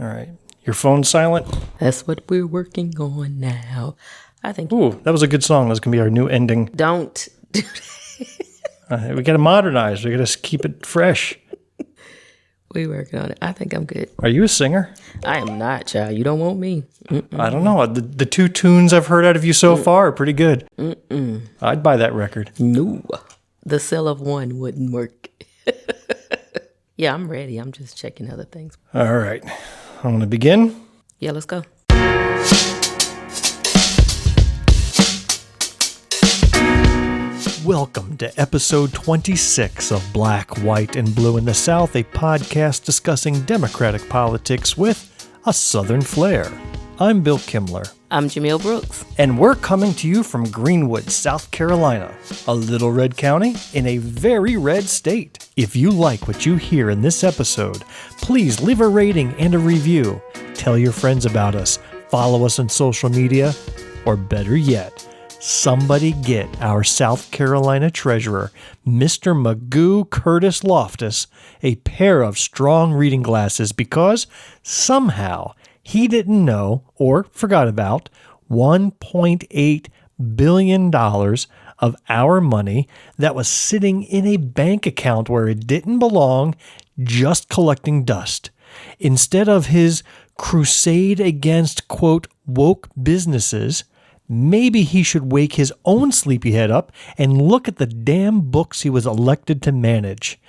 All right. Your phone's silent? That's what we're working on now. I think. Ooh, that was a good song. That's going to be our new ending. Don't do that. We got to modernize. We got to keep it fresh. We working on it. I think I'm good. Are you a singer? I am not, child. You don't want me. I don't know. The two tunes I've heard out of you so far are pretty good. I'd buy that record. No. The sale of one wouldn't work. Yeah, I'm ready. I'm just checking other things. All right. I'm going to begin. Yeah, let's go. Welcome to episode 26 of Black, White, and Blue in the South, a podcast discussing Democratic politics with a Southern flair. I'm Bill Kimler. I'm Jumelle Brooks. And we're coming to you from Greenwood, South Carolina, a little red county in a very red state. If you like what you hear in this episode, please leave a rating and a review. Tell your friends about us, follow us on social media, or better yet, somebody get our South Carolina treasurer, Mr. Magoo Curtis Loftus, a pair of strong reading glasses because somehow he didn't know or forgot about $1.8 billion of our money that was sitting in a bank account where it didn't belong, just collecting dust. Instead of his crusade against, quote, woke businesses, maybe he should wake his own sleepy head up and look at the damn books he was elected to manage.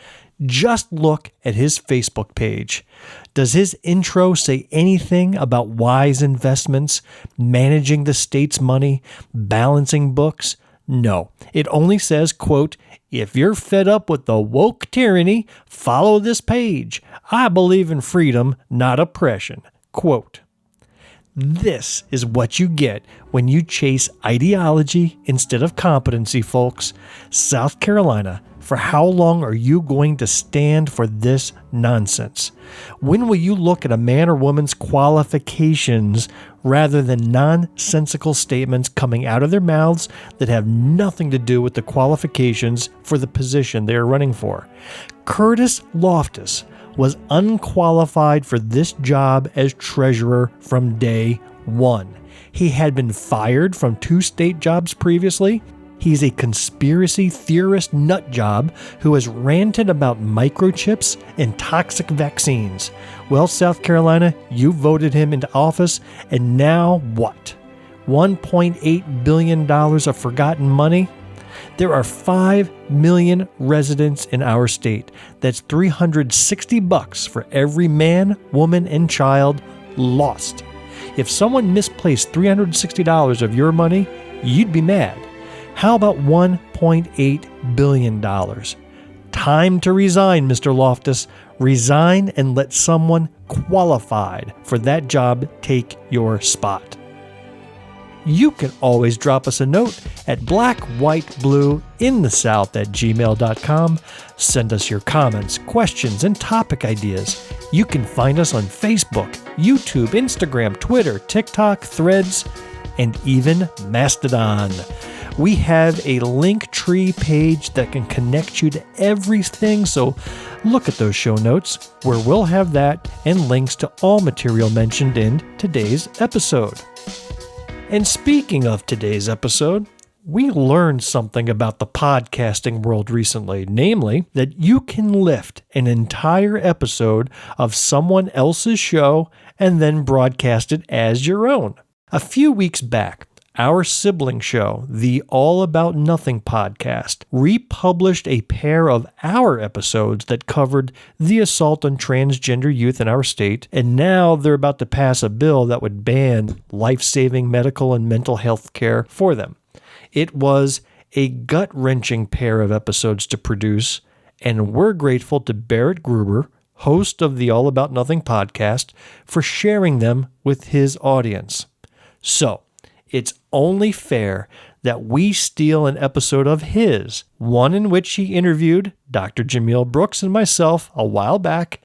Just look at his Facebook page. Does his intro say anything about wise investments, managing the state's money, balancing books? No. It only says, quote, if you're fed up with the woke tyranny, follow this page. I believe in freedom, not oppression. Quote. This is what you get when you chase ideology instead of competency, folks. South Carolina, for how long are you going to stand for this nonsense? When will you look at a man or woman's qualifications rather than nonsensical statements coming out of their mouths that have nothing to do with the qualifications for the position they are running for? Curtis Loftus was unqualified for this job as treasurer from day one. He had been fired from 2 state jobs previously. He's a conspiracy theorist nut job who has ranted about microchips and toxic vaccines. Well, South Carolina, you voted him into office, and now what? $1.8 billion of forgotten money? There are 5 million residents in our state. That's $360 for every man, woman, and child lost. If someone misplaced $360 of your money, you'd be mad. How about $1.8 billion? Time to resign, Mr. Loftus. Resign and let someone qualified for that job take your spot. You can always drop us a note at blackwhiteblueinthesouth@gmail.com. Send us your comments, questions, and topic ideas. You can find us on Facebook, YouTube, Instagram, Twitter, TikTok, Threads, and even Mastodon. We have a Linktree page that can connect you to everything, so look at those show notes where we'll have that and links to all material mentioned in today's episode. And speaking of today's episode, we learned something about the podcasting world recently, namely that you can lift an entire episode of someone else's show and then broadcast it as your own. A few weeks back, our sibling show, the All About Nothing podcast, republished a pair of our episodes that covered the assault on transgender youth in our state, and now they're about to pass a bill that would ban life-saving medical and mental health care for them. It was a gut-wrenching pair of episodes to produce, and we're grateful to Barrett Gruber, host of the All About Nothing podcast, for sharing them with his audience. So, it's only fair that we steal an episode of his, one in which he interviewed Dr. Jumelle Brooks and myself a while back,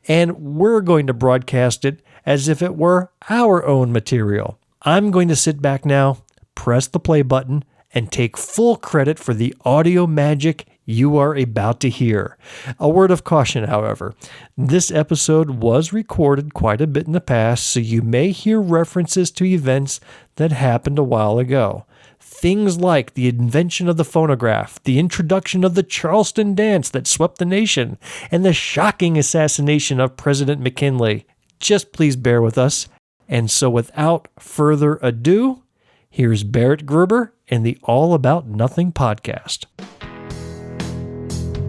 and we're going to broadcast it as if it were our own material. I'm going to sit back now, press the play button, and take full credit for the audio magic you are about to hear. A word of caution, however. This episode was recorded quite a bit in the past, so you may hear references to events that happened a while ago. Things like the invention of the phonograph, the introduction of the Charleston dance that swept the nation, and the shocking assassination of President McKinley. Just please bear with us. And so without further ado, here's Barrett Gruber and the All About Nothing podcast.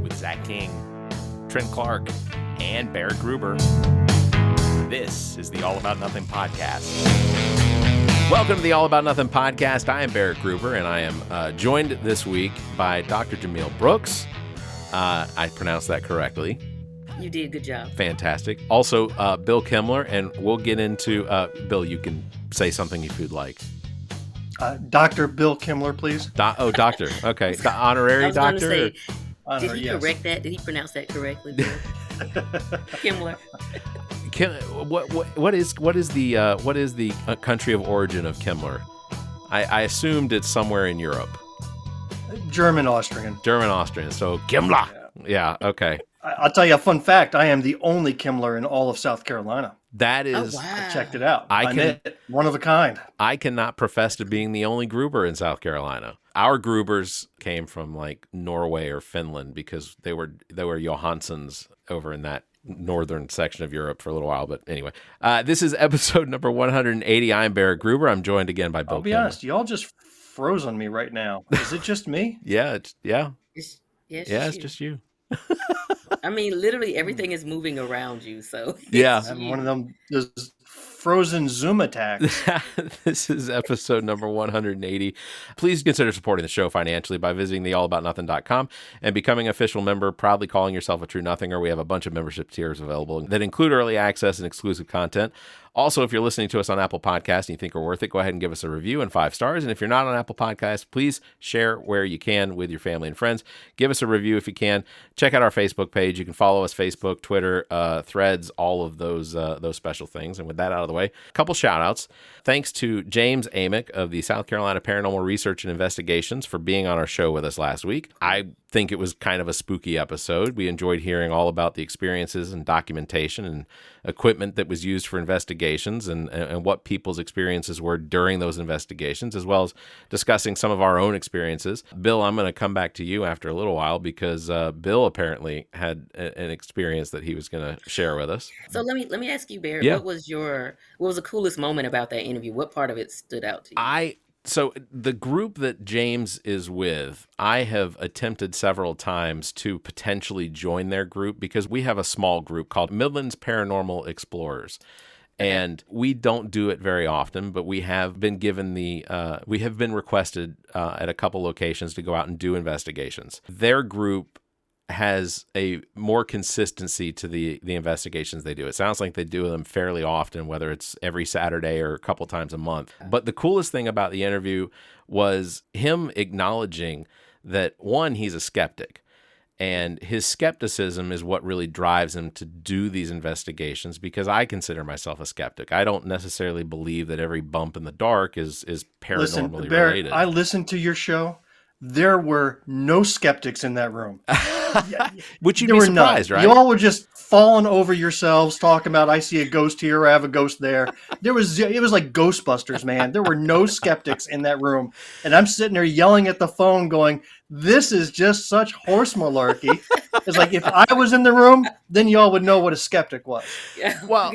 With Zach King, Trent Clark, and Barrett Gruber, this is the All About Nothing podcast. Welcome to the All About Nothing podcast. I am Barrett Gruber, and I am joined this week by Dr. Jumelle Brooks. I pronounced that correctly. You did a good job. Fantastic. Also, Bill Kimler, and we'll get into, Bill, you can say something if you'd like. Dr. Bill Kimler, please. Doctor. Okay. The honorary doctor? Did he correct that? Did he pronounce that correctly, Bill? Kimler. What is the country of origin of Kimler? I assumed it's somewhere in Europe. German-Austrian. So Kimler. Yeah, okay. I'll tell you a fun fact. I am the only Kimler in all of South Carolina. That is... Oh, wow. I checked it out. One of a kind. I cannot profess to being the only Gruber in South Carolina. Our Grubers came from like Norway or Finland because they were Johanssons over in that northern section of Europe for a little while. But anyway, this is episode number 180. I'm Barrett Gruber. I'm joined again by Bill I'll be Kimler. honest. Y'all just froze on me right now. Is it just me? Yeah. It's just you. I mean, literally everything is moving around you. So Yeah. I'm one of them those frozen Zoom attacks. This is episode number 180. Please consider supporting the show financially by visiting theallaboutnothing.com and becoming an official member, proudly calling yourself a true nothinger. We have a bunch of membership tiers available that include early access and exclusive content. Also, if you're listening to us on Apple Podcasts and you think we're worth it, go ahead and give us a review and 5 stars. And if you're not on Apple Podcasts, please share where you can with your family and friends. Give us a review if you can. Check out our Facebook page. You can follow us Facebook, Twitter, Threads, all of those special things. And with that out of the way, a couple shout outs. Thanks to James Amick of the South Carolina Paranormal Research and Investigations for being on our show with us last week. I think it was kind of a spooky episode. We enjoyed hearing all about the experiences and documentation and equipment that was used for investigations and what people's experiences were during those investigations, as well as discussing some of our own experiences. Bill, I'm going to come back to you after a little while because Bill apparently had an experience that he was going to share with us. So let me ask you, Barrett, Yeah. what was the coolest moment about that interview? What part of it stood out to you? So the group that James is with, I have attempted several times to potentially join their group because we have a small group called Midlands Paranormal Explorers. And we don't do it very often, but we have been given we have been requested at a couple locations to go out and do investigations. Their group has a more consistency to the investigations they do. It sounds like they do them fairly often, whether it's every Saturday or a couple times a month. But the coolest thing about the interview was him acknowledging that, one, he's a skeptic. And his skepticism is what really drives him to do these investigations, because I consider myself a skeptic. I don't necessarily believe that every bump in the dark is paranormally Listen, Barrett, related. I listened to your show. There were no skeptics in that room. Which you'd There be were surprised, none. right? You all were just falling over yourselves, talking about, I see a ghost here, I have a ghost there. It was like Ghostbusters, man. There were no skeptics in that room. And I'm sitting there yelling at the phone going, this is just such horse malarkey. It's like, if I was in the room, then y'all would know what a skeptic was. Yeah. Well,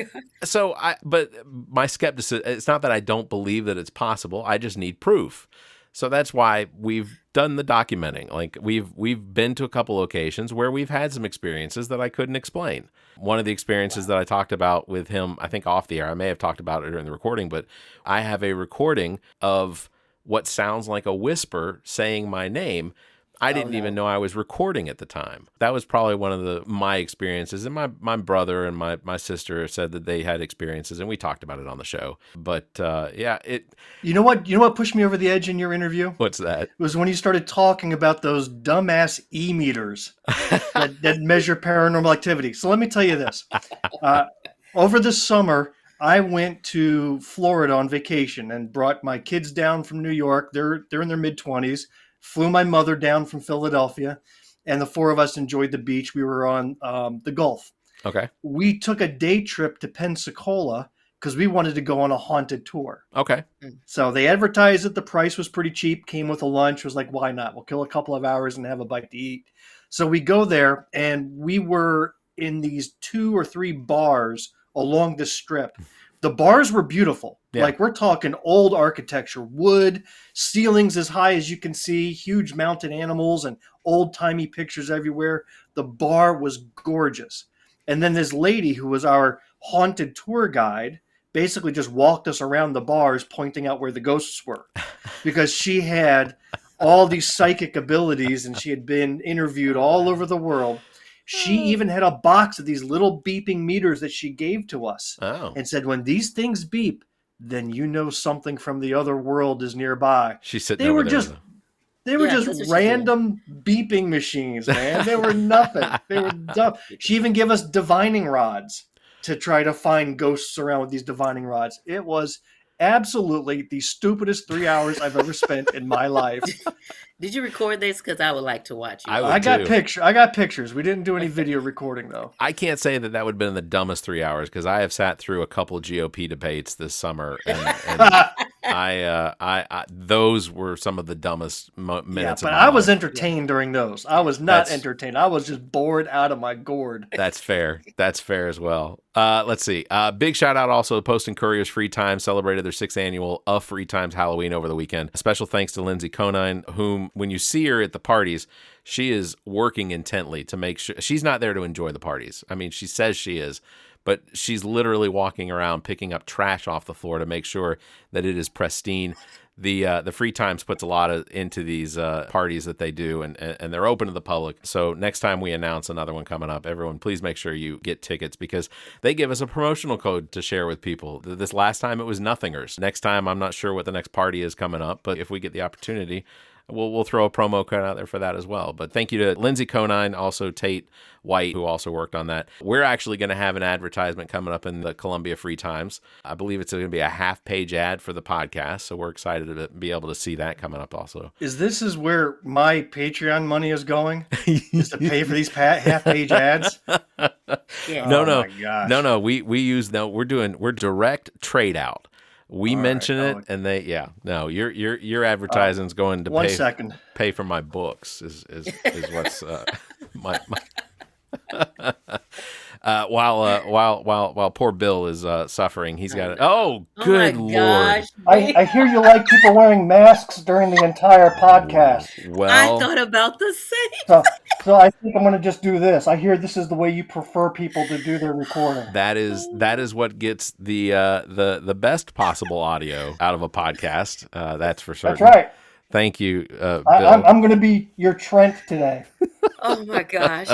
but my skepticism, it's not that I don't believe that it's possible. I just need proof. So that's why we've done the documenting. Like we've been to a couple locations where we've had some experiences that I couldn't explain. One of the experiences that I talked about with him, I think off the air, I may have talked about it during the recording, but I have a recording of what sounds like a whisper saying my name. I didn't even know I was recording at the time. That was probably one of my experiences. And my brother and my sister said that they had experiences, and we talked about it on the show. But You know what pushed me over the edge in your interview? What's that? It was when you started talking about those dumbass e-meters that measure paranormal activity. So let me tell you this. Over the summer, I went to Florida on vacation and brought my kids down from New York. They're in their mid-20s. Flew my mother down from Philadelphia. and the four of us enjoyed the beach. We were on the Gulf. Okay. We took a day trip to Pensacola because we wanted to go on a haunted tour. Okay. So they advertised that the price was pretty cheap, came with a lunch, was like, why not? We'll kill a couple of hours and have a bite to eat. So we go there, and we were in these 2 or 3 bars along the strip. The bars were beautiful. Yeah. Like, we're talking old architecture, wood, ceilings as high as you can see, huge mounted animals and old-timey pictures everywhere. The bar was gorgeous. And then this lady who was our haunted tour guide basically just walked us around the bars pointing out where the ghosts were because she had all these psychic abilities and she had been interviewed all over the world. She even had a box of these little beeping meters that she gave to us and said, when these things beep, then you know something from the other world is nearby. She's sitting They over were there. just They were just random beeping machines, man. They were nothing. They were dumb. She even gave us divining rods to try to find ghosts around with these divining rods. It was absolutely the stupidest 3 hours I've ever spent in my life. Did you record this? Because I would like to watch it. I got pictures. We didn't do any video recording though. I can't say that would have been the dumbest 3 hours because I have sat through a couple of GOP debates this summer, and I those were some of the dumbest minutes. But I was entertained during those. I was not entertained. I was just bored out of my gourd. That's fair. That's fair as well. Let's see. Big shout out also to Post and Courier's Free Time celebrated their 6th annual of Free Times Halloween over the weekend. Special thanks to Lindsay Conine, whom when you see her at the parties, she is working intently to make sure she's not there to enjoy the parties. I mean, she says she is, but she's literally walking around picking up trash off the floor to make sure that it is pristine. The Free Times puts a lot into these parties that they do, and they're open to the public. So next time we announce another one coming up, everyone, please make sure you get tickets because they give us a promotional code to share with people. This last time it was Nothingers. Next time, I'm not sure what the next party is coming up, but if we get the opportunity, we'll throw a promo code out there for that as well. But thank you to Lindsay Conine, also Tate White, who also worked on that. We're actually going to have an advertisement coming up in the Columbia Free Times. I believe it's going to be a half-page ad for the podcast, so we're excited to be able to see that coming up also. Is where my Patreon money is going? Is to pay for these half-page ads? Yeah. No. We're direct trade out. We mention it, and your advertising's going to pay for my books is what's my while poor Bill is suffering, he's got it. Oh, good Lord! I hear you like people wearing masks during the entire podcast. Well, I thought about the same. So I think I'm going to just do this. I hear this is the way you prefer people to do their recording. That is what gets the best possible audio out of a podcast. That's for certain. That's right. Thank you, Bill. I'm going to be your Trent today. Oh my gosh!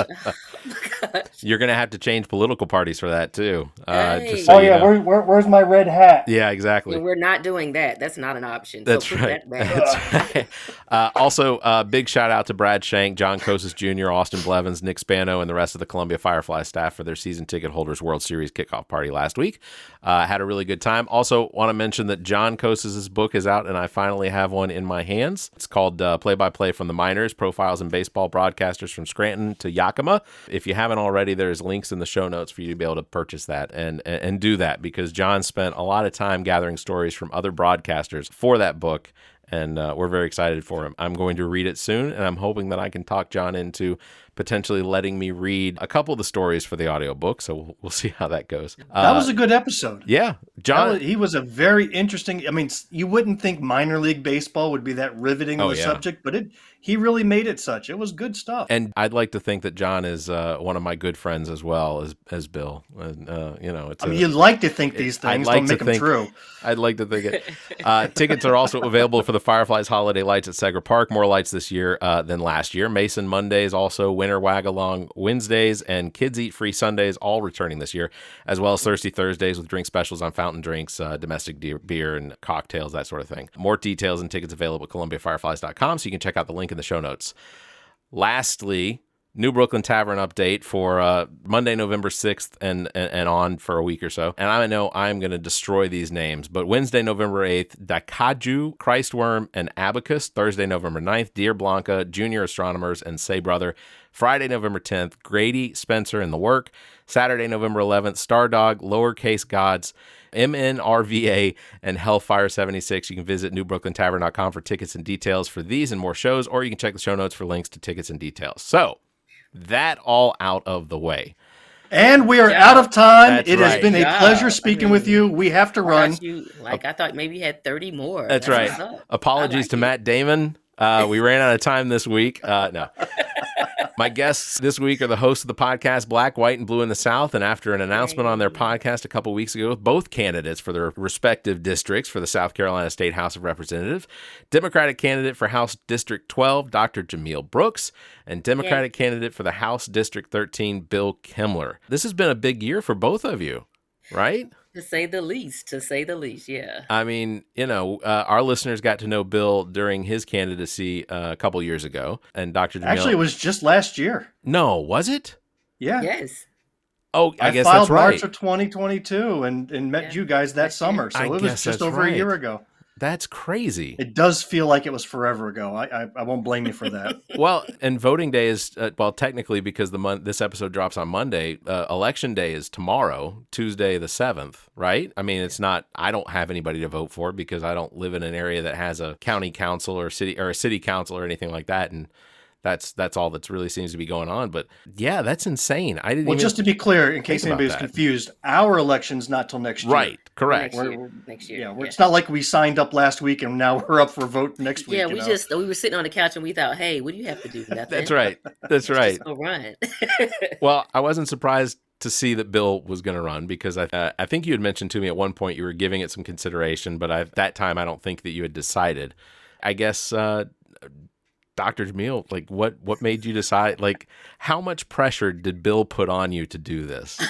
You're going to have to change political parties for that too. Hey. Just so where's my red hat? Yeah, exactly. Yeah, we're not doing that. That's not an option. That's right. That's right. Also, big shout out to Brad Shank, John Kosis Jr., Austin Blevins, Nick Spano, and the rest of the Columbia Firefly staff for their season ticket holders World Series kickoff party last week. Had a really good time. Also, want to mention that John Kosis' book is out, and I finally have one in my hands. It's called Play-by-Play from the Minors, Profiles in Baseball Broadcasters from Scranton to Yakima. If you haven't already, there's links in the show notes for you to be able to purchase that and do that because John spent a lot of time gathering stories from other broadcasters for that book, and we're very excited for him. I'm going to read it soon, and I'm hoping that I can talk John into potentially letting me read a couple of the stories for the audiobook, so we'll see how that goes. That was a good episode. Yeah. John, he was a very interesting, I mean, you wouldn't think minor league baseball would be that riveting of a subject, but he really made it such. It was good stuff. And I'd like to think that John is one of my good friends as well as Bill. And, you'd like to think these things, don't make them true. I'd like to think it. Tickets are also available for the Fireflies Holiday Lights at Segra Park. More lights this year than last year. Mason Mondays, also Winter Wag-Along Wednesdays, and Kids Eat Free Sundays, all returning this year, as well as Thirsty Thursdays with drink specials on fountain drinks, domestic beer, and cocktails, that sort of thing. More details and tickets available at ColumbiaFireflies.com, so you can check out the link in the show notes. Lastly, New Brooklyn Tavern update for Monday, November 6th and on for a week or so. And I know I'm going to destroy these names, but Wednesday, November 8th, Dakaju, Christworm, and Abacus. Thursday, November 9th, Deer Blanca, Junior Astronomers, and Say Brother. Friday, November 10th, Grady, Spencer, and The Work. Saturday, November 11th, Stardog, Lowercase Gods, MNRVA, and Hellfire 76. You can visit newbrooklyn.tavern.com for tickets and details for these and more shows, or you can check the show notes for links to tickets and details. So, that all out of the way. And we are out of time. That's It right. has been a pleasure speaking with you. We have to run. I thought maybe you had 30 more. That's right. Apologies to Matt Damon. We ran out of time this week. No. My guests this week are the hosts of the podcast Black, White, and Blue in the South. And after an announcement on their podcast a couple weeks ago, both candidates for their respective districts for the South Carolina State House of Representatives, Democratic candidate for House District 12, Dr. Jumelle Brooks, and Democratic candidate for the House District 13, Bill Kimler. This has been a big year for both of you, right? To say the least, yeah. I mean, our listeners got to know Bill during his candidacy a couple years ago. And Dr. Jumelle... Actually, it was just last year. No, was it? Yeah. Yes. Oh, I guess filed that's right. March of 2022 and met you guys that summer. So it was just over a year ago. That's crazy. It does feel like it was forever ago. I won't blame you for that. Well, and voting day is, technically because this episode drops on Monday, election day is tomorrow, Tuesday the 7th, right? I mean, it's not, I don't have anybody to vote for because I don't live in an area that has a county council or a city council or anything like that. And that's all that really seems to be going on. But yeah, that's insane. Just to be clear, in case anybody's confused, our election's not till next year. Right, correct. Next year. It's not like we signed up last week and now we're up for vote next week. Yeah, we were sitting on the couch and we thought, hey, what do you have to do? Nothing. That's right. That's right. Just go run. Well, I wasn't surprised to see that Bill was going to run because I think you had mentioned to me at one point you were giving it some consideration, but at that time I don't think that you had decided. I guess Dr. Jumelle, like what made you decide? Like, how much pressure did Bill put on you to do this?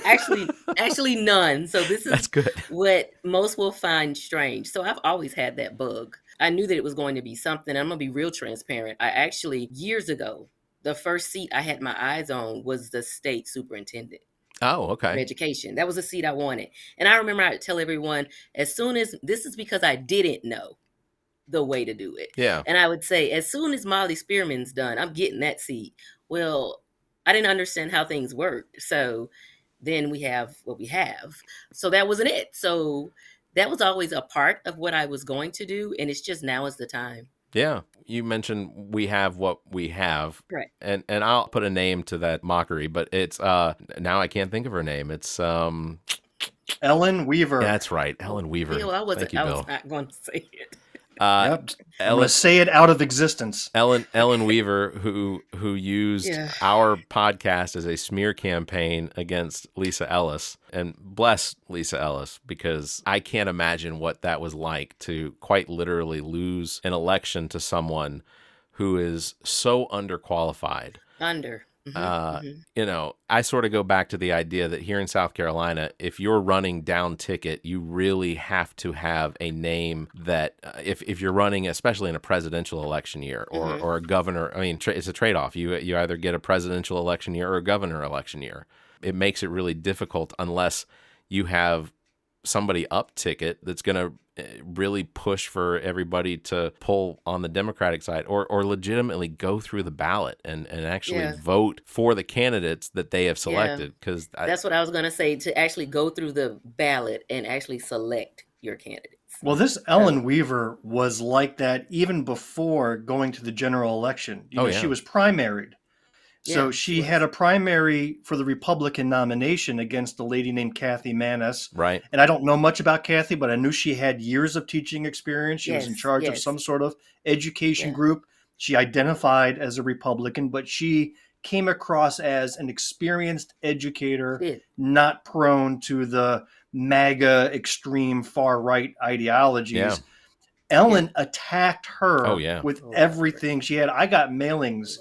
Actually none. So That's good. What most will find strange. So I've always had that bug. I knew that it was going to be something. I'm going to be real transparent. I actually, years ago, the first seat I had my eyes on was the state superintendent. Oh, okay. Of education. That was the seat I wanted. And I remember I would tell everyone, this is because I didn't know the way to do it. Yeah. And I would say, as soon as Molly Spearman's done, I'm getting that seat. Well, I didn't understand how things worked. So then we have what we have. So that wasn't it. So that was always a part of what I was going to do. And it's just now is the time. Yeah. You mentioned we have what we have. Right. And I'll put a name to that mockery, but it's now I can't think of her name. It's Ellen Weaver. That's right. Ellen Weaver. I was Thank you, Bill. not going to say it. I'm gonna say it out of existence. Ellen Weaver, who used our podcast as a smear campaign against Lisa Ellis, and bless Lisa Ellis, because I can't imagine what that was like to quite literally lose an election to someone who is so underqualified. I sort of go back to the idea that here in South Carolina, if you're running down ticket, you really have to have a name that if you're running, especially in a presidential election year or a governor, I mean, it's a trade-off. You either get a presidential election year or a governor election year. It makes it really difficult unless you have somebody up ticket that's going to really push for everybody to pull on the Democratic side or legitimately go through the ballot and actually vote for the candidates that they have selected. Because that's what I was going to say, to actually go through the ballot and actually select your candidates. Well, this Ellen Weaver was like that even before going to the general election. She was primaried. So she had a primary for the Republican nomination against a lady named Kathy Manis. Right. And I don't know much about Kathy, but I knew she had years of teaching experience. She was in charge of some sort of education group. She identified as a Republican, but she came across as an experienced educator, not prone to the MAGA extreme far right ideologies. Yeah. Ellen attacked her with everything she had. I got mailings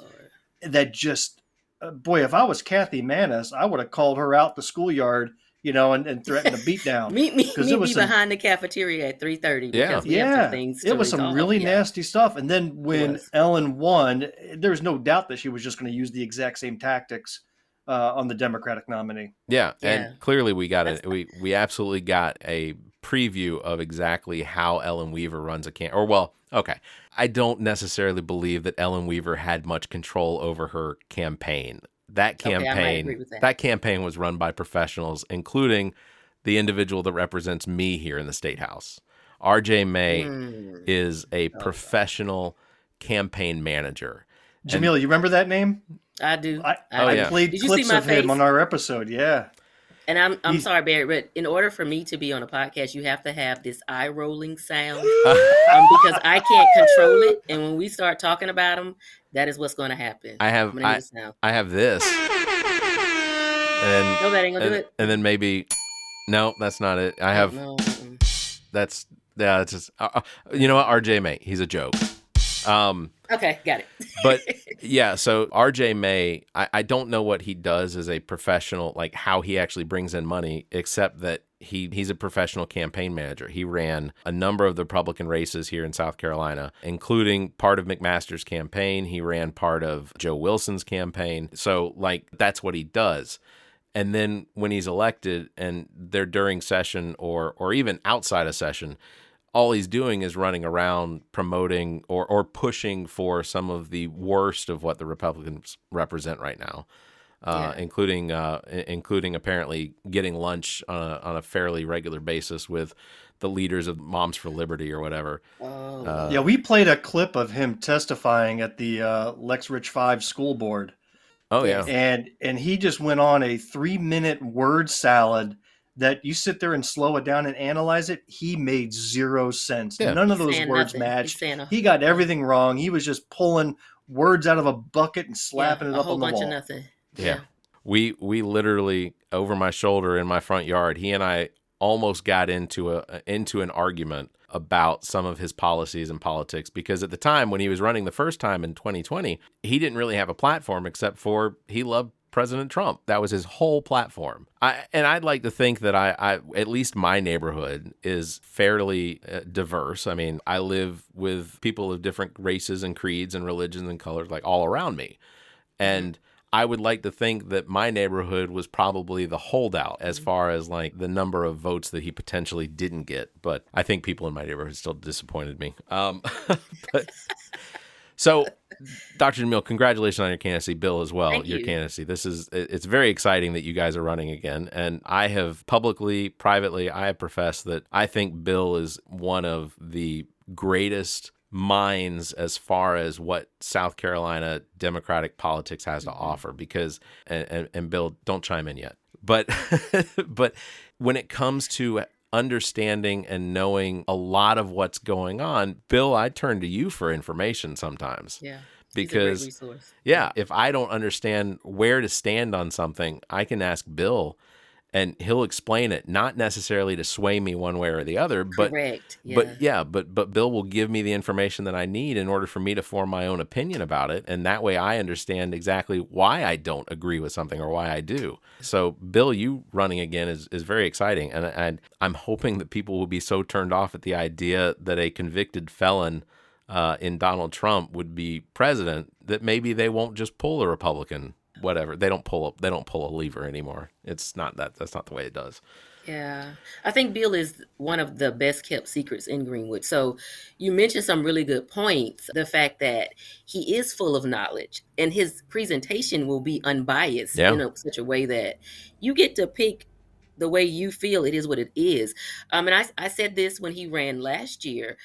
that just, boy, if I was Kathy Manis, I would have called her out the schoolyard and threaten a beatdown. Meet me Because it was some, behind the cafeteria at 3:30 Yeah. because we have some yeah, things it to was some resolve. really Yeah. nasty stuff. And then when was. Ellen won, there's no doubt that she was just going to use the exact same tactics on the Democratic nominee. Yeah, Yeah. and clearly That's- we absolutely got a preview of exactly how Ellen Weaver runs a campaign. Or well, okay, I don't necessarily believe that Ellen Weaver had much control over her campaign. That Okay, I might campaign, agree with that. that campaign was run by professionals, including the individual that represents me here in the State House. RJ May is a professional campaign manager. Jumelle, you remember that name? I do. I yeah. played Did you see clips my of him face? on our episode. Yeah. And I'm He's- sorry, Barry, but in order for me to be on a podcast, you have to have this eye rolling sound because I can't control it. And when we start talking about them, that is what's going to happen. I I'm gonna need a sound. have this. And No, that ain't gonna do it. And then maybe no, that's not it. I have No. that's yeah, it's just you know what, RJ May, he's a joke. Okay, got it. But yeah, so RJ May, I don't know what he does as a professional, like how he actually brings in money, except that he's a professional campaign manager. He ran a number of the Republican races here in South Carolina, including part of McMaster's campaign. He ran part of Joe Wilson's campaign. So like that's what he does. And then when he's elected and they're during session or even outside of session, all he's doing is running around promoting or pushing for some of the worst of what the Republicans represent right now, including apparently getting lunch on a fairly regular basis with the leaders of Moms for Liberty or whatever. Yeah, we played a clip of him testifying at the Lexridge 5 school board. Oh, yeah. And he just went on a 3-minute word salad that you sit there and slow it down and analyze it. He made zero sense. Yeah. None of He's those saying words nothing. matched. He's saying He got everything wrong. He was just pulling words out of a bucket and slapping it a up whole on the bunch wall. of nothing. Yeah. We literally, over my shoulder in my front yard, he and I almost got into an argument about some of his policies and politics, because at the time when he was running the first time in 2020, he didn't really have a platform except for he loved President Trump. That was his whole platform. I'd like to think that I at least my neighborhood is fairly diverse. I mean, I live with people of different races and creeds and religions and colors like all around me. And I would like to think that my neighborhood was probably the holdout as far as like the number of votes that he potentially didn't get. But I think people in my neighborhood still disappointed me. So, Dr. Jumelle, congratulations on your candidacy. Bill as well, Thank your you. candidacy. It's very exciting that you guys are running again. And I have privately, I have professed that I think Bill is one of the greatest minds as far as what South Carolina Democratic politics has to offer, because and Bill, don't chime in yet, but but when it comes to understanding and knowing a lot of what's going on, Bill, I turn to you for information sometimes. Yeah. Because He's a great resource. yeah, if I don't understand where to stand on something, I can ask Bill and he'll explain it, not necessarily to sway me one way or the other, but Correct. Yeah. but Bill will give me the information that I need in order for me to form my own opinion about it, and that way I understand exactly why I don't agree with something or why I do. So, Bill, you running again is very exciting, and I'm hoping that people will be so turned off at the idea that a convicted felon in Donald Trump would be president that maybe they won't just pull a Republican. Whatever, they don't pull a lever anymore. It's not that's not the way it does. Yeah. I think Bill is one of the best kept secrets in Greenwood. So you mentioned some really good points. The fact that he is full of knowledge and his presentation will be unbiased in such a way that you get to pick the way you feel it is what it is. And I said this when he ran last year.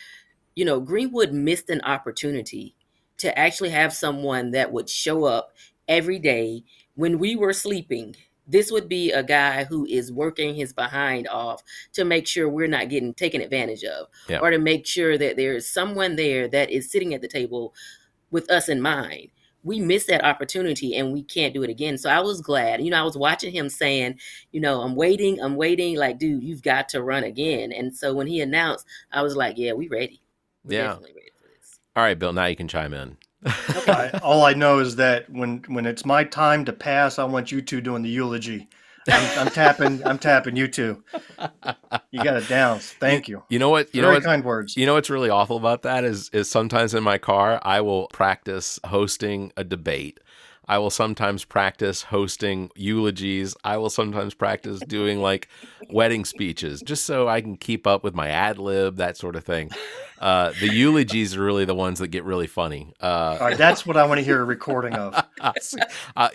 You know, Greenwood missed an opportunity to actually have someone that would show up every day when we were sleeping. This would be a guy who is working his behind off to make sure we're not getting taken advantage of, or to make sure that there's someone there that is sitting at the table with us in mind. We missed that opportunity and we can't do it again. So I was glad, I was watching him saying, I'm waiting. Like, dude, you've got to run again. And so when he announced, I was like, yeah, we ready. We're definitely ready for this. All right, Bill, now you can chime in. All I know is that when it's my time to pass, I want you two doing the eulogy. I'm tapping you too. You got it down. Thank you. You know what? Very kind words. You know what's really awful about that is sometimes in my car I will practice hosting a debate. I will sometimes practice hosting eulogies. I will sometimes practice doing like wedding speeches just so I can keep up with my ad lib, that sort of thing. The eulogies are really the ones that get really funny. All right, that's what I want to hear a recording of.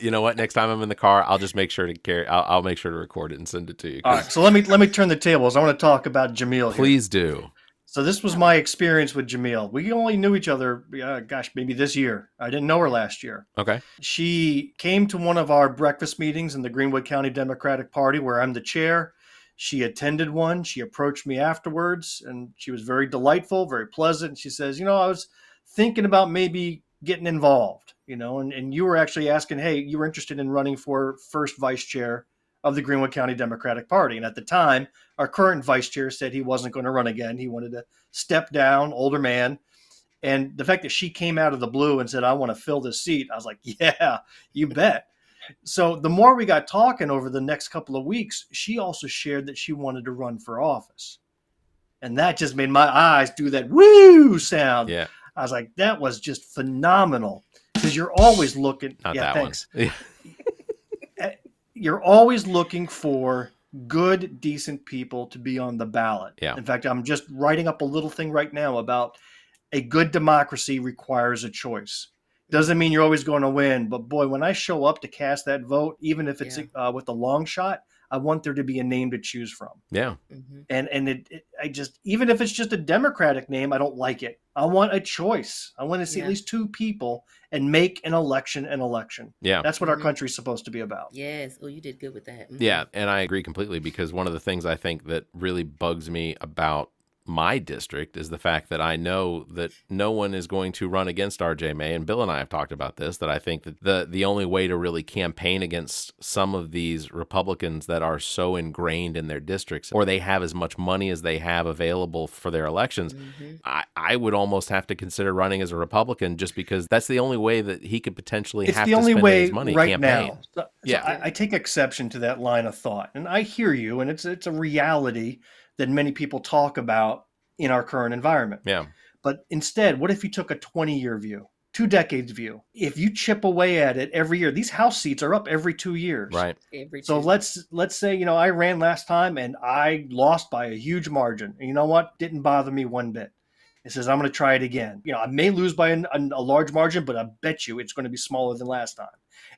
You know what? Next time I'm in the car, I'll just make sure to carry. I'll make sure to record it and send it to you. All right, so let me turn the tables. I want to talk about Jumelle. Please do. So this was my experience with Jumelle. We only knew each other, maybe this year. I didn't know her last year. Okay. She came to one of our breakfast meetings in the Greenwood County Democratic Party, where I'm the chair. She attended one. She approached me afterwards, and she was very delightful, very pleasant. She says, I was thinking about maybe getting involved, and you were actually asking, hey, you were interested in running for first vice chair of the Greenwood County Democratic Party. And at the time, our current vice chair said he wasn't going to run again. He wanted to step down, older man. And the fact that she came out of the blue and said, I want to fill this seat, I was like, yeah, you bet. So the more we got talking over the next couple of weeks, she also shared that she wanted to run for office. And that just made my eyes do that woo sound. Yeah. I was like, that was just phenomenal. Because you're always looking. Not yeah, that thanks. one. You're always looking for good, decent people to be on the ballot. Yeah. In fact, I'm just writing up a little thing right now about a good democracy requires a choice. Doesn't mean you're always going to win, but boy, when I show up to cast that vote, even if it's with a long shot, I want there to be a name to choose from. Yeah. Mm-hmm. And I just, even if it's just a Democratic name, I don't like it. I want a choice. I want to see at least two people and make an election an election. Yeah. That's what our country's supposed to be about. Yes. Oh, you did good with that. Mm-hmm. Yeah. And I agree completely, because one of the things I think that really bugs me about my district is the fact that I know that no one is going to run against RJ May. And Bill and I have talked about this, that I think that the only way to really campaign against some of these Republicans that are so ingrained in their districts, or they have as much money as they have available for their elections, I would almost have to consider running as a Republican, just because that's the only way that he could potentially have to spend his money right campaign. now. Yeah. I take exception to that line of thought. And I hear you, and it's a reality that many people talk about in our current environment. Yeah. But instead, what if you took a 20-year view, 2 decades view? If you chip away at it every year, these House seats are up every 2 years. Right. So let's say, I ran last time and I lost by a huge margin. And you know what? Didn't bother me one bit. It says, I'm going to try it again. I may lose by a large margin, but I bet you it's going to be smaller than last time.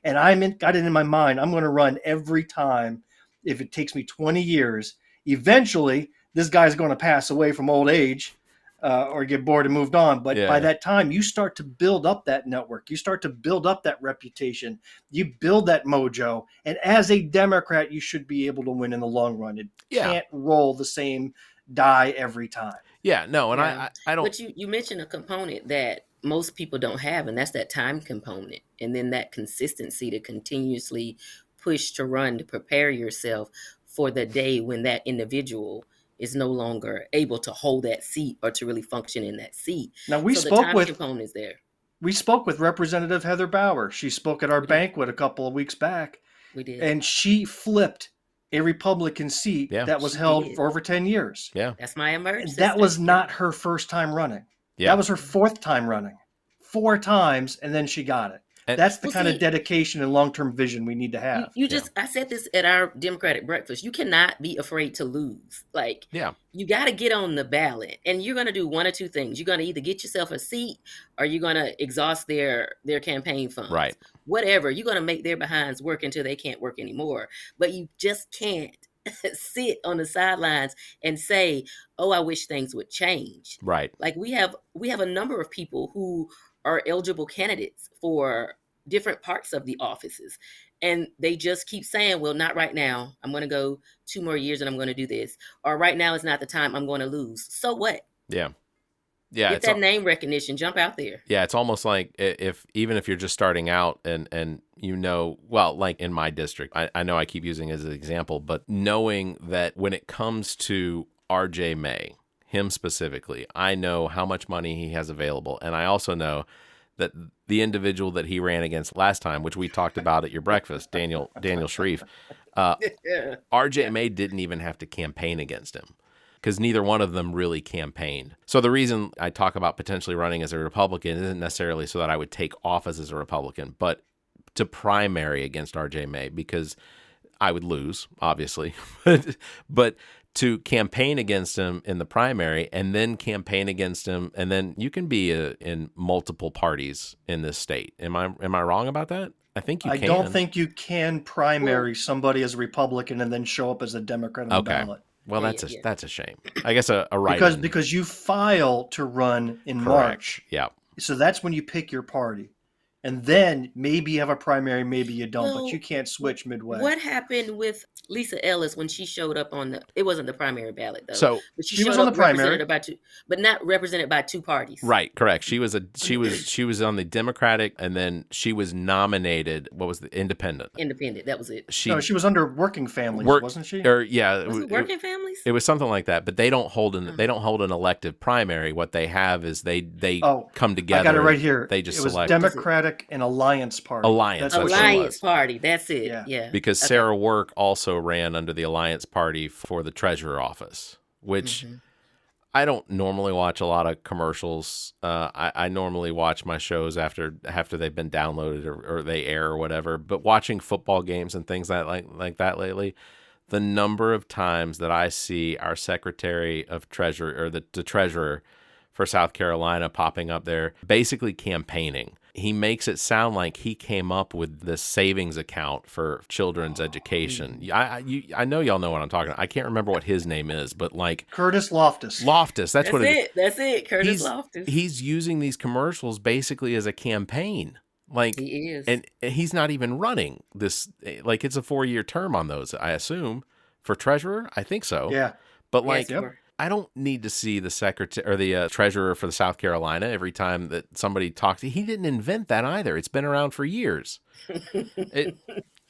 And got it in my mind, I'm going to run every time if it takes me 20 years. Eventually, this guy's going to pass away from old age or get bored and moved on. But by that time, you start to build up that network. You start to build up that reputation. You build that mojo. And as a Democrat, you should be able to win in the long run. It can't roll the same die every time. Yeah, no, and I don't. But you mentioned a component that most people don't have, and that's that time component. And then that consistency to continuously push to run, to prepare yourself for the day when that individual is no longer able to hold that seat or to really function in that seat. Now the time component is there. We spoke with Representative Heather Bauer. She spoke at our banquet a couple of weeks back. We did. And she flipped a Republican seat that was held for over 10 years. Yeah. That's my emergency. That was not her first time running. Yeah. That was her 4th time running. 4 times, and then she got it. And that's the kind of dedication and long-term vision we need to have. I said this at our Democratic breakfast. You cannot be afraid to lose. You got to get on the ballot, and you're going to do one or two things. You're going to either get yourself a seat, or you're going to exhaust their campaign funds. Right. Whatever. You're going to make their behinds work until they can't work anymore. But you just can't sit on the sidelines and say, "Oh, I wish things would change." Right. Like we have a number of people who are eligible candidates for different parts of the offices. And they just keep saying, well, not right now. I'm going to go 2 more years and I'm going to do this. Or right now is not the time. I'm going to lose. So what? Yeah. Yeah. Get that name recognition. Jump out there. Yeah. It's almost like even if you're just starting out and well, like in my district, I know I keep using it as an example, but knowing that when it comes to RJ May, him specifically, I know how much money he has available. And I also know that the individual that he ran against last time, which we talked about at your breakfast, Daniel Sharif, RJ May didn't even have to campaign against him because neither one of them really campaigned. So the reason I talk about potentially running as a Republican isn't necessarily so that I would take office as a Republican, but to primary against RJ May, because I would lose, obviously, but to campaign against him in the primary and then campaign against him, and then you can be in multiple parties in this state. Am I wrong about that? I think you can. I don't think you can primary somebody as a Republican and then show up as a Democrat on the ballot. Well, that's a shame. I guess a right because you file to run in March. Yeah. So that's when you pick your party. And then maybe you have a primary, maybe you don't, but you can't switch midway. What happened with Lisa Ellis when she showed up on it wasn't the primary ballot though. So but she was on the primary, but not represented by two parties. Right, correct. She was on the Democratic, and then she was nominated. What was the Independent? Independent, that was it. She was under Working Families, wasn't she? Or yeah, was it Working Families? It was something like that. But they don't hold an elective primary. What they have is they come together. I got it right here. They just it was select Democratic and Alliance Party. Alliance Party. That's it. Yeah. Because Sarah Work also ran under the Alliance Party for the treasurer office, which I don't normally watch a lot of commercials. I normally watch my shows after they've been downloaded or they air or whatever. But watching football games and things like that lately, the number of times that I see our Secretary of Treasury or the treasurer for South Carolina popping up there, basically campaigning. He makes it sound like he came up with this savings account for children's education. I know y'all know what I'm talking about. I can't remember what his name is, but like Curtis Loftus. That's what it is. That's it. Curtis Loftus. He's using these commercials basically as a campaign. Like he is, and he's not even running this. Like it's a 4-year term on those, I assume, for treasurer. I think so. Yeah, but like. Yep. I don't need to see the secretary or the treasurer for the South Carolina every time that somebody talks. He didn't invent that either. It's been around for years.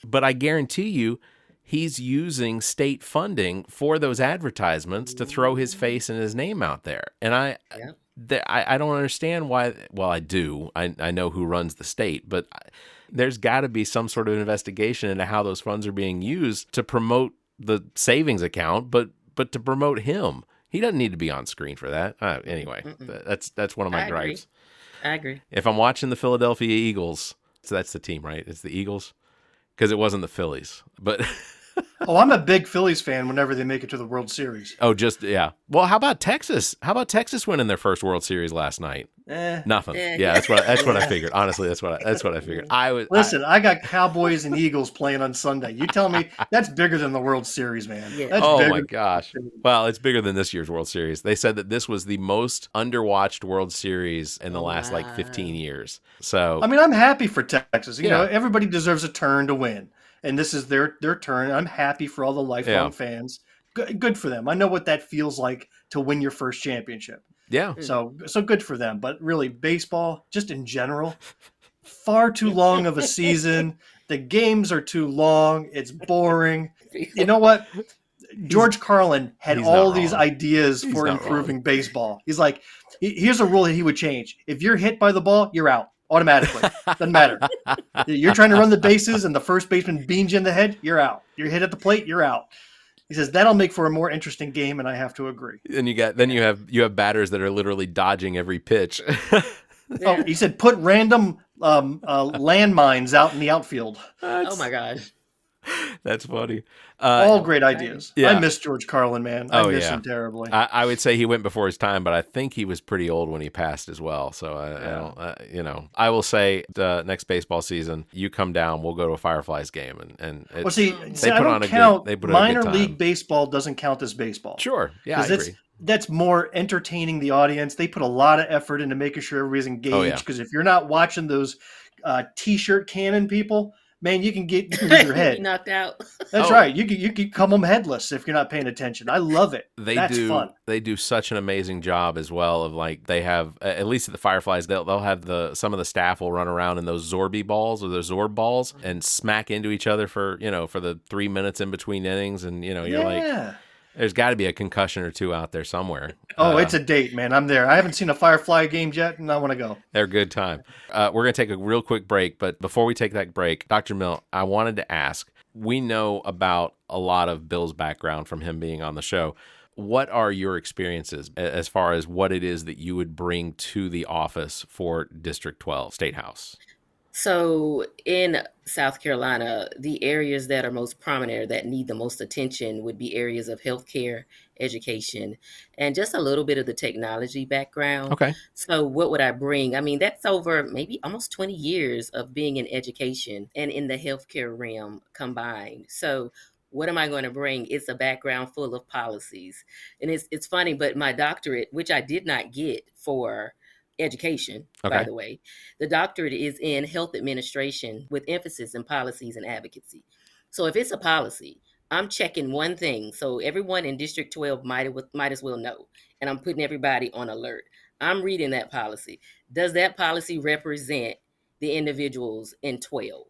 But I guarantee you, he's using state funding for those advertisements to throw his face and his name out there. And I don't understand why. Well, I do. I know who runs the state, but there's got to be some sort of investigation into how those funds are being used to promote the savings account, but to promote him. He doesn't need to be on screen for that. Anyway, that's one of my gripes. I agree. If I'm watching the Philadelphia Eagles, so that's the team, right? It's the Eagles, because it wasn't the Phillies. But I'm a big Phillies fan whenever they make it to the World Series. Yeah. Well, how about Texas? How about Texas winning their first World Series last night? Nothing. Yeah, that's what I figured. Honestly, that's what I figured. I got Cowboys and Eagles playing on Sunday. You tell me that's bigger than the World Series, man. Yeah. That's my gosh. Well, it's bigger than this year's World Series. They said that this was the most underwatched World Series in the last 15 years. So I mean, I'm happy for Texas. You know, everybody deserves a turn to win. And this is their turn. I'm happy for all the lifelong fans. Good for them. I know what that feels like to win your first championship. Yeah. So good for them. But really, baseball, just in general, far too long of a season. The games are too long. It's boring. You know what? George Carlin had all these ideas for improving baseball. He's like, here's a rule that he would change. If you're hit by the ball, you're out automatically. Doesn't matter. You're trying to run the bases and the first baseman beans you in the head, you're out. You're hit at the plate, you're out. He says that'll make for a more interesting game, and I have to agree. And you have batters that are literally dodging every pitch. Oh, he said put random landmines out in the outfield. Oh my gosh, that's funny. All great ideas. Yeah. I miss George Carlin, man. I miss him terribly. I would say he went before his time, but I think he was pretty old when he passed as well. So I will say the next baseball season, you come down, we'll go to a Fireflies game, and I don't count. Minor league baseball doesn't count as baseball. Sure, yeah, I agree. That's more entertaining the audience. They put a lot of effort into making sure everybody's engaged. Because if you're not watching those T-shirt cannon people, man, you can lose your head. Knocked out. That's right. You can come home headless if you're not paying attention. I love it. That's fun. They do such an amazing job as well. Of like they have at least at the Fireflies, they'll have some of the staff will run around in those Zorby balls or those Zorb balls and smack into each other for the 3 minutes in between innings, and you're like. There's got to be a concussion or two out there somewhere. Oh, it's a date, man. I'm there. I haven't seen a Firefly game yet, and I want to go. They're a good time. We're going to take a real quick break, but before we take that break, Dr. Mill, I wanted to ask, we know about a lot of Bill's background from him being on the show. What are your experiences as far as what it is that you would bring to the office for District 12 State House? So in South Carolina, the areas that are most prominent or that need the most attention would be areas of healthcare, education, and just a little bit of the technology background. Okay. So what would I bring? I mean, that's over maybe almost 20 years of being in education and in the healthcare realm combined. So what am I going to bring? It's a background full of policies. And it's funny, but my doctorate, which I did not get for education, by Okay. the way, the doctorate is in health administration with emphasis in policies and advocacy. So if it's a policy, I'm checking one thing. So everyone in District 12 might as well know. And I'm putting everybody on alert. I'm reading that policy. Does that policy represent the individuals in 12?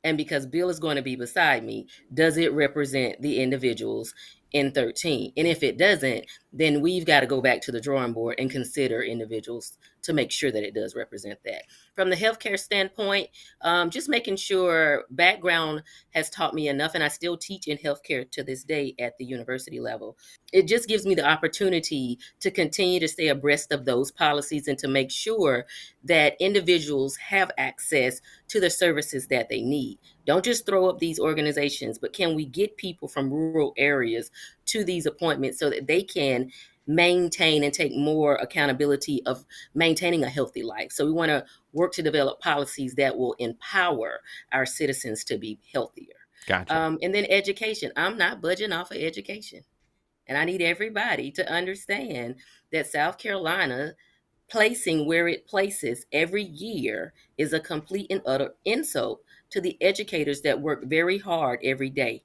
And because Bill is going to be beside me, does it represent the individuals in 13? And if it doesn't, then we've got to go back to the drawing board and consider individuals to make sure that it does represent that. From the healthcare standpoint, just making sure background has taught me enough, and I still teach in healthcare to this day at the university level. It just gives me the opportunity to continue to stay abreast of those policies and to make sure that individuals have access to the services that they need. Don't just throw up these organizations, but can we get people from rural areas to these appointments so that they can maintain and take more accountability of maintaining a healthy life? So we want to work to develop policies that will empower our citizens to be healthier. Gotcha. And then education. I'm not budging off of education. And I need everybody to understand that South Carolina placing where it places every year is a complete and utter insult to the educators that work very hard every day.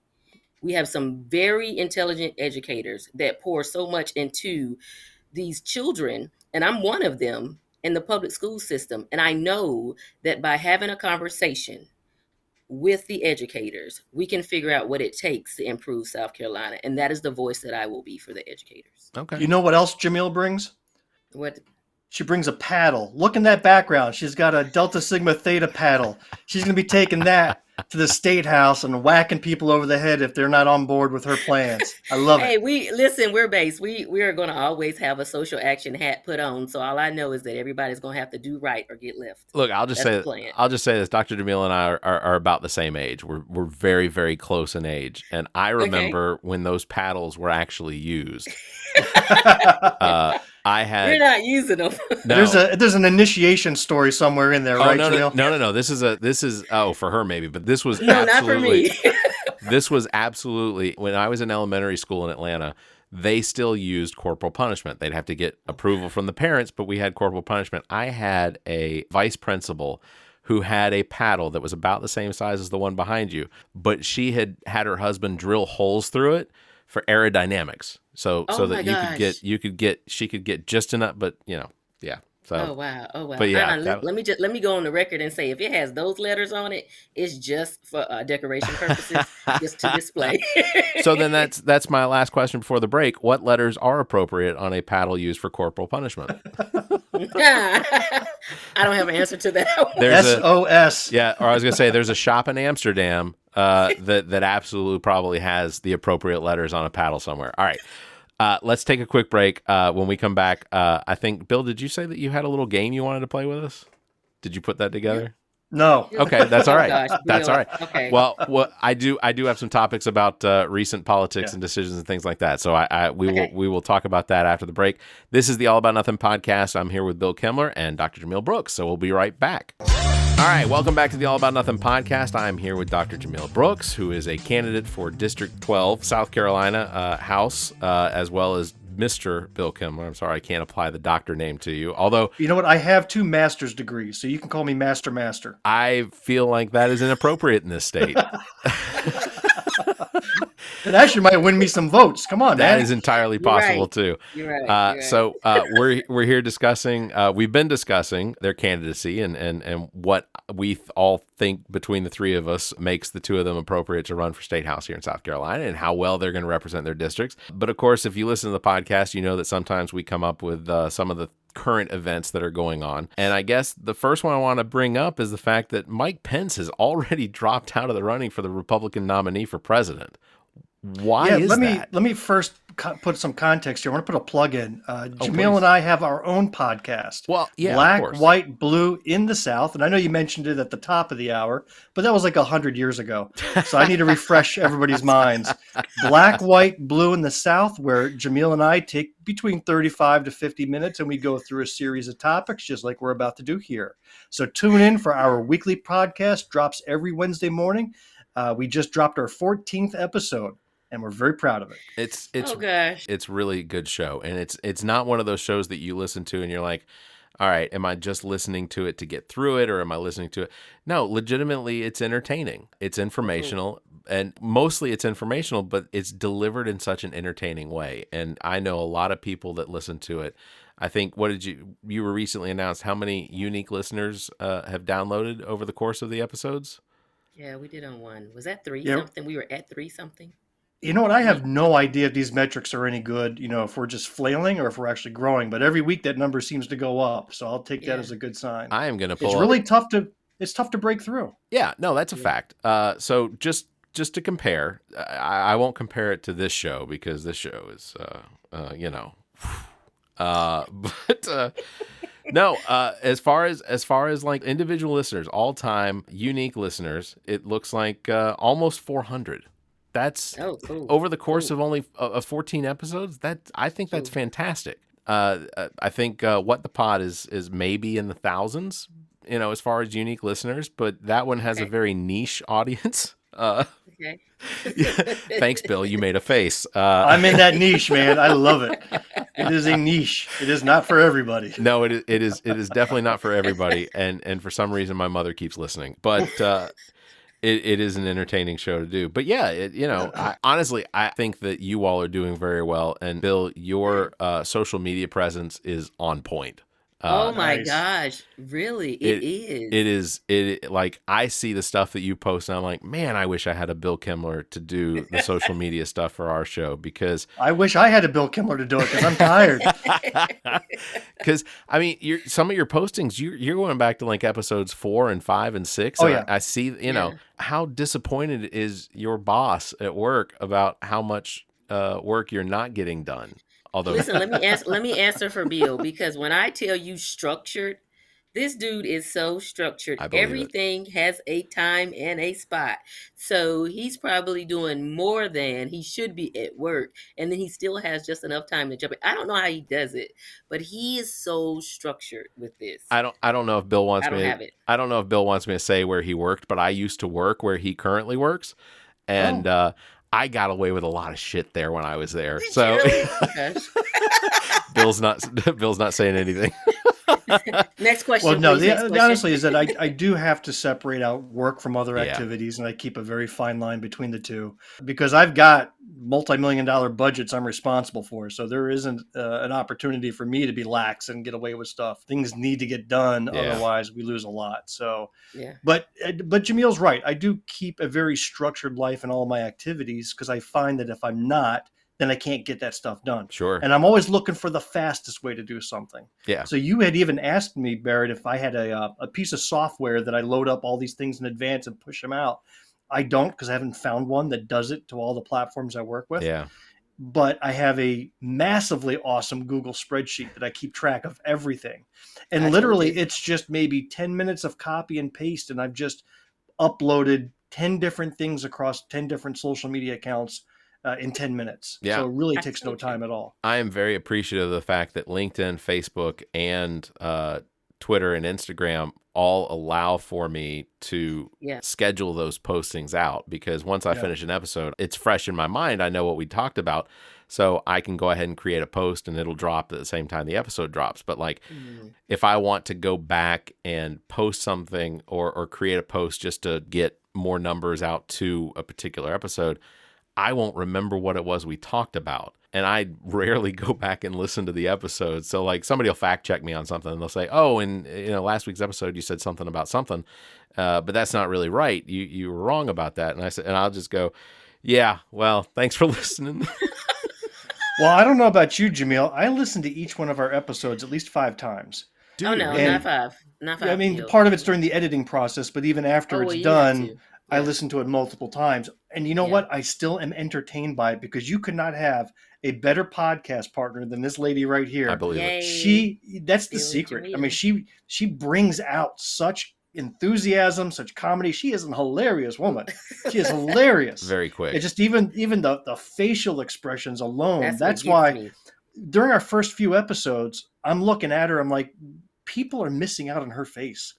We have some very intelligent educators that pour so much into these children, and I'm one of them in the public school system. And I know that by having a conversation with the educators, we can figure out what it takes to improve South Carolina. And that is the voice that I will be for the educators. Okay. You know what else Jumelle brings? What? She brings a paddle. Look in that background. She's got a Delta Sigma Theta paddle. She's going to be taking that to the State House and whacking people over the head if they're not on board with her plans. I love Hey, it. we're based. We are going to always have a social action hat put on. So all I know is that everybody's going to have to do right or get left. Look, I'll just That's the say plan. this. Dr. Jumelle and I are about the same age. We're very, very close in age. And I remember when those paddles were actually used. We're not using them. No. There's an initiation story somewhere in there, right, Jumelle? No. This is for her maybe, but this was No, not for absolutely me. this was absolutely when I was in elementary school in Atlanta. They still used corporal punishment. They'd have to get approval from the parents, but we had corporal punishment. I had a vice principal who had a paddle that was about the same size as the one behind you, but she had her husband drill holes through it for aerodynamics. So that she could get just enough, but yeah. So Oh wow. But yeah, let me go on the record and say if it has those letters on it, it's just for decoration purposes, just to display. So then that's my last question before the break. What letters are appropriate on a paddle used for corporal punishment? I don't have an answer to that one. There's SOS. Yeah, or I was gonna say there's a shop in Amsterdam that absolutely probably has the appropriate letters on a paddle somewhere. All right. Let's take a quick break. When we come back, I think, Bill, did you say that you had a little game you wanted to play with us? Did you put that together? No. Okay, that's all right. Gosh, That's Bill. all right. Okay. Well, I do have some topics about recent politics and decisions and things like that. So we will talk about that after the break. This is the All About Nothing podcast. I'm here with Bill Kemmler and Dr. Jumelle Brooks. So we'll be right back. All right, welcome back to the All About Nothing podcast. I'm here with Dr. Jumelle Brooks, who is a candidate for District 12, South Carolina House, as well as Mr. Bill Kemmler. I'm sorry, I can't apply the doctor name to you. Although, You know what? I have 2 master's degrees, so you can call me Master. I feel like that is inappropriate in this state. It actually might win me some votes. Come on, That man. is entirely possible right. too. You're right. You're right. So we're here discussing. We've been discussing their candidacy and what we all think between the three of us makes the two of them appropriate to run for state house here in South Carolina and how well they're going to represent their districts. But of course, if you listen to the podcast, you know that sometimes we come up with some of the current events that are going on. And I guess the first one I want to bring up is the fact that Mike Pence has already dropped out of the running for the Republican nominee for president. Why is that? Let me first put some context here. I want to put a plug in. Jumelle please. and I have our own podcast. Well, yeah, of Black, course. White, Blue in the South. And I know you mentioned it at the top of the hour, but that was like 100 years ago. So I need to refresh everybody's minds. Black, White, Blue in the South, where Jumelle and I take between 35 to 50 minutes and we go through a series of topics just like we're about to do here. So tune in for our weekly podcast. Drops every Wednesday morning. We just dropped our 14th episode. And we're very proud of it. It's really good show, and it's not one of those shows that you listen to and you're like, all right, am I just listening to it to get through it, or am I listening to it? No, legitimately, it's entertaining. It's informational, and mostly it's informational, but it's delivered in such an entertaining way. And I know a lot of people that listen to it. I think, you were recently announced how many unique listeners have downloaded over the course of the episodes? Yeah, we did on one. Was that 3 Yeah. something? We were at 3 something. You know what? I have no idea if these metrics are any good, if we're just flailing or if we're actually growing. But every week that number seems to go up. So I'll take that as a good sign. I am going to pull It's really tough to break through. Yeah, no, that's a fact. So just to compare, I won't compare it to this show because this show is, no, as far as like individual listeners, all time unique listeners, it looks like almost 400. That's cool. Over the course of only 14 episodes. I think that's fantastic. I think What the Pod is maybe in the thousands, as far as unique listeners, but that one has a very niche audience. Okay. Thanks, Bill. You made a face. I'm in that niche, man. I love it. It is a niche. It is not for everybody. No, it is definitely not for everybody. And for some reason, my mother keeps listening. But it is an entertaining show to do. But yeah, honestly, I think that you all are doing very well. And Bill, your social media presence is on point. Oh my Nice. gosh, really? It is. Like I see the stuff that you post and I'm like, man, I wish I had a Bill Kimmler to do the social media stuff for our show, because I wish I had a Bill Kimmler to do it because I'm tired. because I mean, some of your postings, you're going back to like episodes 4 and 5 and 6. Oh, and yeah. I see, how disappointed is your boss at work about how much work you're not getting done. Although, Listen, let me answer for Bill, because when I tell you structured, this dude is so structured. I believe it. Everything has a time and a spot. So he's probably doing more than he should be at work. And then he still has just enough time to jump in. I don't know how he does it, but he is so structured with this. I don't know if Bill wants I don't me. have it. I don't know if Bill wants me to say where he worked, but I used to work where he currently works, and I got away with a lot of shit there when I was there. So Bill's not saying anything. Next question. Well, no, please. Next question. honestly is that I do have to separate out work from other Yeah. activities, and I keep a very fine line between the two because I've got multi-million-dollar budgets I'm responsible for. So there isn't an opportunity for me to be lax and get away with stuff. Things need to get done. Yeah. Otherwise we lose a lot. So, Yeah. but Jameel's right. I do keep a very structured life in all my activities because I find that if I'm not, then I can't get that stuff done. Sure. And I'm always looking for the fastest way to do something. Yeah. So you had even asked me, Barrett, if I had a piece of software that I load up all these things in advance and push them out. I don't, because I haven't found one that does it to all the platforms I work with. Yeah. But I have a massively awesome Google spreadsheet that I keep track of everything. And literally it's just maybe 10 minutes of copy and paste. And I've just uploaded 10 different things across 10 different social media accounts in 10 minutes. Yeah. So it really takes no time at all. I am very appreciative of the fact that LinkedIn, Facebook, and Twitter and Instagram all allow for me to schedule those postings out, because once I finish an episode, it's fresh in my mind. I know what we talked about, so I can go ahead and create a post and it'll drop at the same time the episode drops. But like, if I want to go back and post something or create a post just to get more numbers out to a particular episode, I won't remember what it was we talked about. And I rarely go back and listen to the episodes. So like somebody will fact check me on something and they'll say, oh, in last week's episode, you said something about something, but that's not really right. You were wrong about that. And I'll just go, yeah, well, thanks for listening. Well, I don't know about you, Jamil. I listen to each one of our episodes at least 5 times. Do Oh you no, really? not And five, not yeah, I five mean, pills. part of it's during the editing process, but even after Oh well, it's you have done, to. I Yeah, listen to it multiple times. And you know yeah. what? I still am entertained by it because you could not have a better podcast partner than this lady right I here. believe it. Yay, That's the Bill and secret. I mean, Jamil. she brings out such enthusiasm, such comedy. She is a hilarious woman. She is hilarious. Very It quick. just even the facial expressions alone. That's what That's gets why me. during our first few episodes, I'm looking at her. I'm like, people are missing out on her face.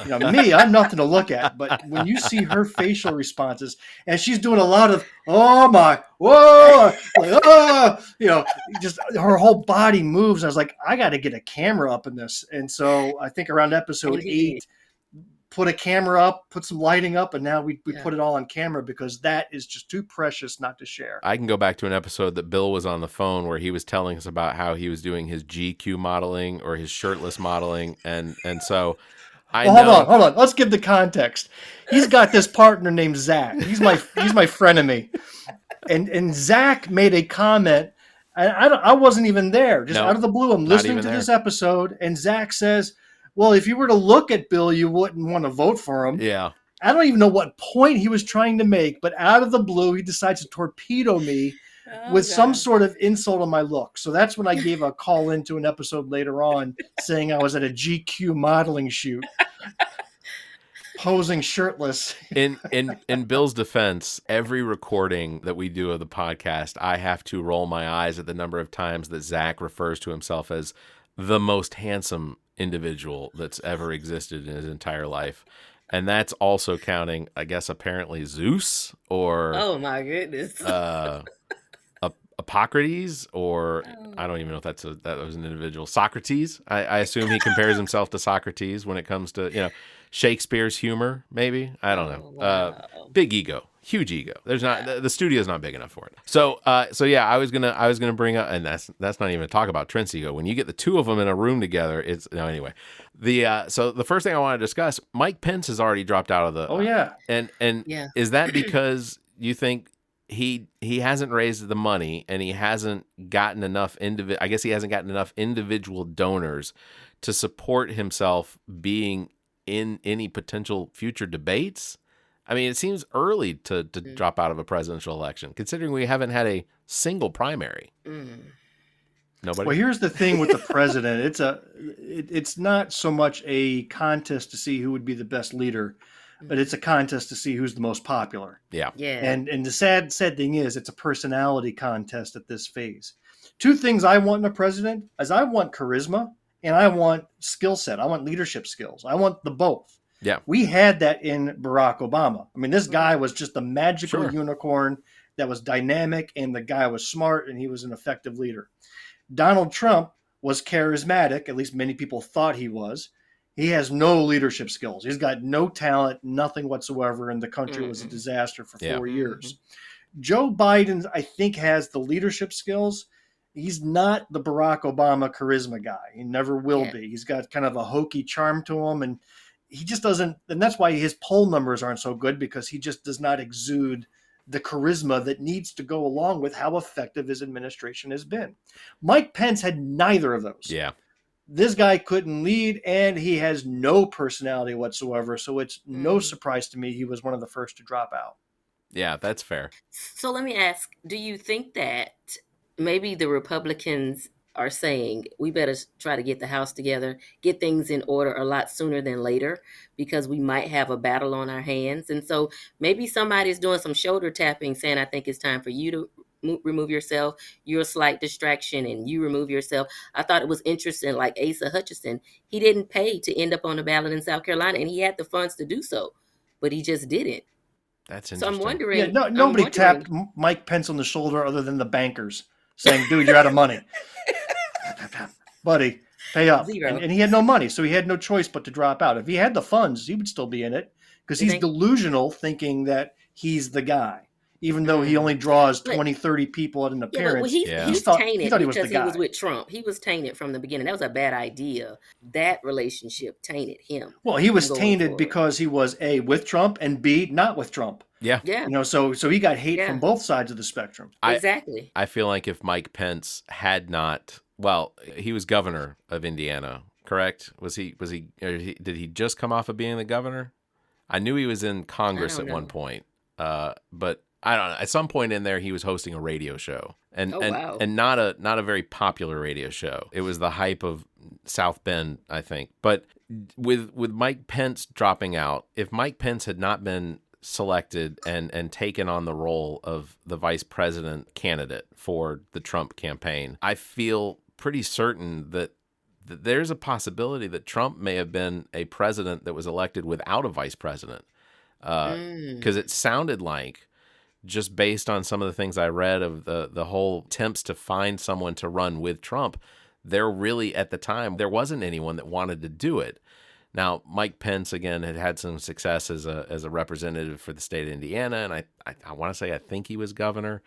You know, me, I'm nothing to look at. But when you see her facial responses, and she's doing a lot of, oh my, whoa, like, oh, you know, just her whole body moves. I was like, I got to get a camera up in this. And so I think around episode And he did. 8, put a camera up, put some lighting up, and now we Yeah. put it all on camera because that is just too precious not to share. I can go back to an episode that Bill was on the phone where he was telling us about how he was doing his GQ modeling or his shirtless modeling, and so I Well, know. hold on. Let's give the context. He's got this partner named Zach. He's my frenemy, and Zach made a comment. And I wasn't even there. Just No, out of the blue, I'm not listening even to there. this episode, and Zach says, "Well, if you were to look at Bill, you wouldn't want to vote for him." Yeah, I don't even know what point he was trying to make, but out of the blue, he decides to torpedo me Oh, with some God. sort of insult on my look. So that's when I gave a call into an episode later on saying I was at a GQ modeling shoot, posing shirtless. in Bill's defense, every recording that we do of the podcast, I have to roll my eyes at the number of times that Zach refers to himself as the most handsome individual that's ever existed in his entire life. And that's also counting, I guess, apparently Zeus or Oh my goodness. Hippocrates, or I don't even know if that was an individual. Socrates. I assume he compares himself to Socrates when it comes to Shakespeare's humor. Maybe I don't know. Oh, wow. Big ego, huge ego. There's not the studio's not big enough for it. So yeah, I was gonna bring up, and that's not even to talk about Trent's ego. When you get the two of them in a room together, it's no anyway. So the first thing I want to discuss, Mike Pence has already dropped out of the. Oh yeah. And Yeah. is that because you think he hasn't raised the money and he hasn't gotten enough I guess he hasn't gotten enough individual donors to support himself being in any potential future debates? I mean, it seems early to drop out of a presidential election, considering we haven't had a single primary. Nobody. Well, here's the thing with the president. It's not so much a contest to see who would be the best leader, but it's a contest to see who's the most popular. Yeah. Yeah. And the sad thing is it's a personality contest at this phase. Two things I want in a president is I want charisma and I want skill set. I want leadership skills. I want the both. Yeah. We had that in Barack Obama. I mean, this guy was just a magical Sure. unicorn that was dynamic, and the guy was smart and he was an effective leader. Donald Trump was charismatic, at least many people thought he was. He has no leadership skills. He's got no talent, nothing whatsoever, and the country was a disaster for 4 years. Joe Biden, I think, has the leadership skills. He's not the Barack Obama charisma guy. He never will be. He's got kind of a hokey charm to him, and he just doesn't, and that's why his poll numbers aren't so good, because he just does not exude the charisma that needs to go along with how effective his administration has been. Mike Pence had neither of those. Yeah. This guy couldn't lead, and he has no personality whatsoever. So it's no surprise to me he was one of the first to drop out. Yeah, that's fair. So let me ask, do you think that maybe the Republicans are saying we better try to get the House together, get things in order a lot sooner than later, because we might have a battle on our hands? And so maybe somebody's doing some shoulder tapping saying, I think it's time for you to remove yourself. You're a slight distraction and you remove yourself. I thought it was interesting, like Asa Hutchinson, he didn't pay to end up on the ballot in South Carolina, and he had the funds to do so, but he just didn't. That's So interesting. I'm wondering. Yeah, nobody tapped Mike Pence on the shoulder other than the bankers saying, dude, you're out of money. Buddy, pay up. Zero. And he had no money, so he had no choice but to drop out. If he had the funds, he would still be in it, because he's delusional, thinking that he's the guy. even though he only draws But- 20, 30 people at an Yeah, but appearance. he's Yeah. tainted he thought he was because the he was guy. with Trump. He was tainted from the beginning. That was a bad idea. That relationship tainted him. Well, he was going tainted forward. because he was A, with Trump, and B, not with Trump. Yeah. Yeah, You know, so he got hate Yeah. from both sides of the spectrum. exactly. I feel like if Mike Pence had not, well, he was governor of Indiana, correct? Did he just come off of being the governor? I knew he was in Congress don't at one know. point. But I don't know. At some point in there, he was hosting a radio show, and Oh, wow. and not a very popular radio show. It was the hype of South Bend, I think. But with Mike Pence dropping out, if Mike Pence had not been selected and taken on the role of the vice president candidate for the Trump campaign, I feel pretty certain that there's a possibility that Trump may have been a president that was elected without a vice president. Because it sounded like, just based on some of the things I read of the whole attempts to find someone to run with Trump, there really, at the time, there wasn't anyone that wanted to do it. Now, Mike Pence, again, had some success as a representative for the state of Indiana, and I want to say I think he was governor.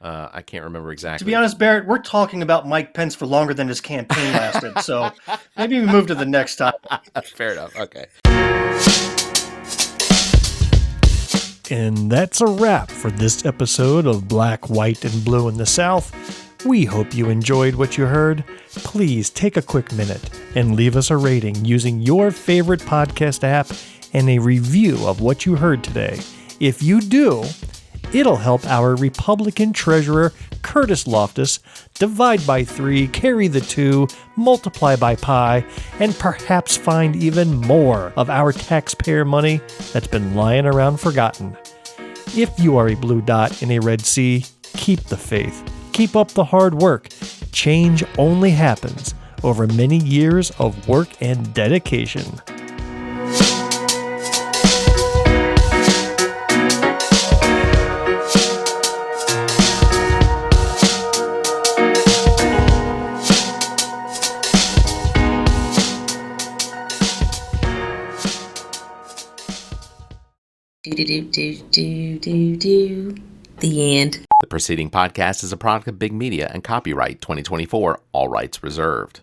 I can't remember exactly. To be honest, Barrett, we're talking about Mike Pence for longer than his campaign lasted, so maybe we move to the next topic. Fair enough. Okay. And that's a wrap for this episode of Black, White, and Blue in the South. We hope you enjoyed what you heard. Please take a quick minute and leave us a rating using your favorite podcast app and a review of what you heard today. If you do, it'll help our Republican Treasurer, Curtis Loftus, divide by 3, carry the 2, multiply by pi, and perhaps find even more of our taxpayer money that's been lying around forgotten. If you are a blue dot in a red sea, keep the faith. Keep up the hard work. Change only happens over many years of work and dedication. The end. The preceding podcast is a product of Big Media and copyright 2024, all rights reserved.